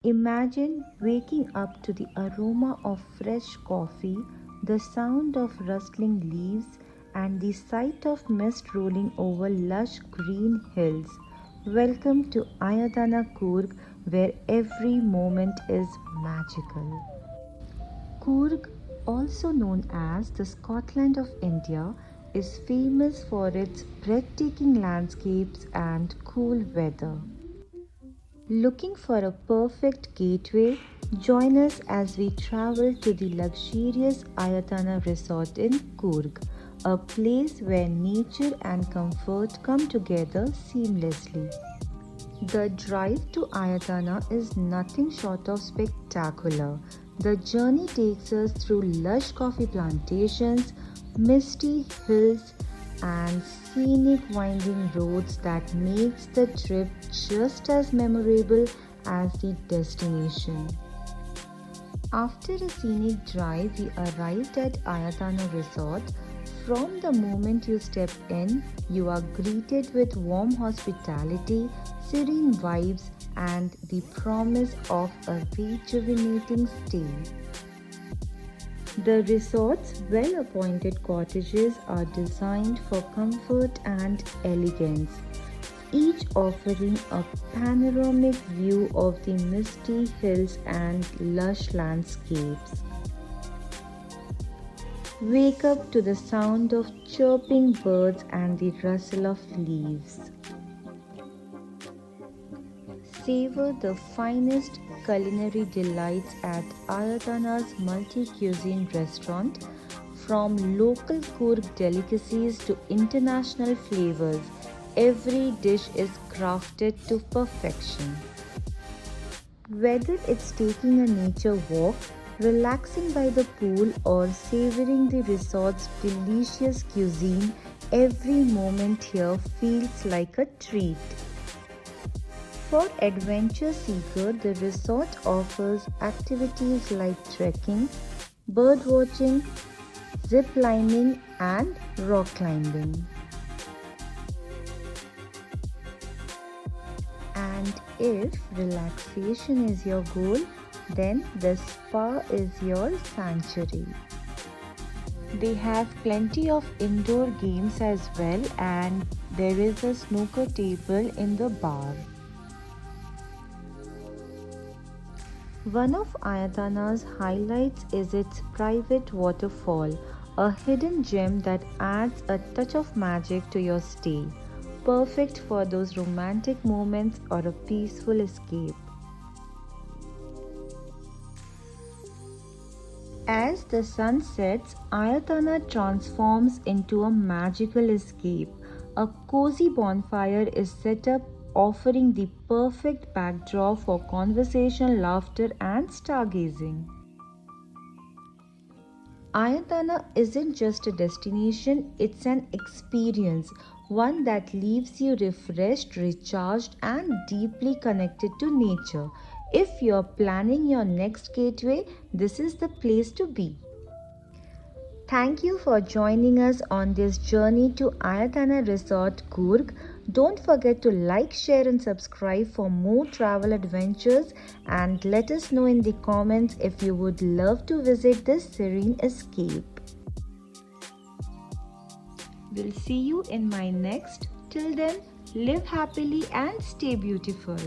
Imagine waking up to the aroma of fresh coffee, the sound of rustling leaves, and the sight of mist rolling over lush green hills. Welcome to Ayatana Coorg, where every moment is magical. Coorg, also known as the Scotland of India, is famous for its breathtaking landscapes and cool weather. Looking for a perfect gateway? Join us as we travel to the luxurious Ayatana Resort in Coorg, a place where nature and comfort come together seamlessly. The drive to Ayatana is nothing short of spectacular. The journey takes us through lush coffee plantations, misty hills, and scenic winding roads that makes the trip just as memorable as the destination. After a scenic drive, we arrived at Ayatana Resort. From the moment you step in, you are greeted with warm hospitality, serene vibes, and the promise of a rejuvenating stay. The resort's well appointed cottages are designed for comfort and elegance, each offering a panoramic view of the misty hills and lush landscapes. Wake up to the sound of chirping birds and the rustle of leaves. Savor the finest culinary delights at Ayatana's multi-cuisine restaurant. From local Coorg delicacies to international flavors, every dish is crafted to perfection. Whether it's taking a nature walk, relaxing by the pool, or savoring the resort's delicious cuisine, every moment here feels like a treat. For adventure seeker, the resort offers activities like trekking, bird watching, zip lining, and rock climbing. And if relaxation is your goal, then the spa is your sanctuary. They have plenty of indoor games as well, and there is a snooker table in the bar. One of Ayatana's highlights is its private waterfall, a hidden gem that adds a touch of magic to your stay, perfect for those romantic moments or a peaceful escape. As the sun sets, Ayatana transforms into a magical escape. A cozy bonfire is set up, offering the perfect backdrop for conversation, laughter, and stargazing. Ayatana isn't just a destination, it's an experience, one that leaves you refreshed, recharged, and deeply connected to nature. If you're planning your next gateway, this is the place to be. Thank you for joining us on this journey to Ayatana Resort Coorg. Don't forget to like, share, and subscribe for more travel adventures, and let us know in the comments if you would love to visit this serene escape. We'll see you in my next. Till then, live happily and stay beautiful.